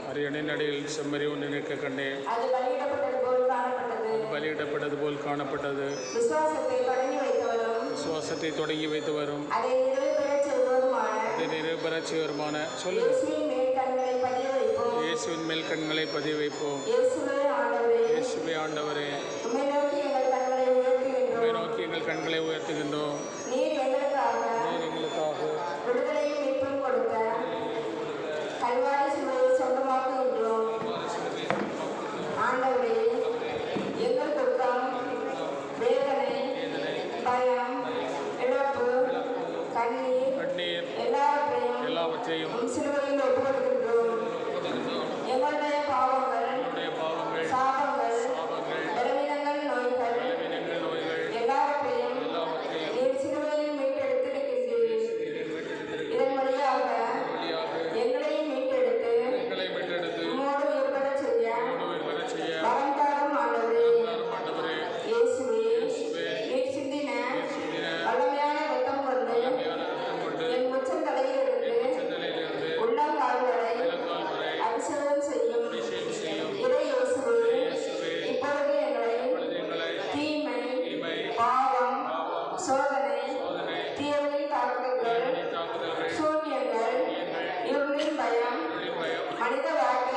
அரியணையின் அடியில் செம்மறி ஒன்று நிற்க கண்டேன். அது பலியிடப்பட்டது போல் காணப்பட்டது. விசுவாசத்தை தொடங்கி வைத்து வரும் அதை நிறைவேறச் செய்வருமான சொல்லுங்க. இயேசுவின் மேல் கண்களை பதிய வைப்போம். இயேசுவே ஆண்டவரே, உம்மை நோக்கி எங்கள் கண்களை உயர்த்துகின்றோம். நீர் எங்களுக்காக விடுதலையும் மீட்பும் கொடுத்த கல்வாரி சிலுவையை சொந்தமாக்குகின்றோம். ஆண்டவரே, எங்கள் துக்கம், வேதனை, பயம், இழப்பு, கண்ணீர் எல்லாவற்றையும் சிலுவையில் ஒப்புக்கொடுக்கின்றோம். எங்களுடைய பாவங்கள், சாபங்கள், பலவீனங்கள், நோய்கள் எல்லாவற்றையும் நீர் சிலுவையில் மீட்டெடுத்திருக்கின்றீர். இதன் வழியாக எங்களையும் மீட்டெடுத்து உம்மோடு உயிர்பெறச் செய்ய வரம் தாரும் ஆண்டவரே. இயேசுவே, நீர் சிந்தின வல்லமையான இரத்தம் கொண்டு என் உச்சந்தலையிலிருந்து உள்ளங்கால் வரை அபிஷேகம் செய்யும். இறை இயேசுவே, இப்பொழுது எங்களை தீமை, பாவம், சோதனை, தீயவனின் தாக்குதல்கள், சூன்யங்கள், இருளின் பயம், மனித வாழ்க்கை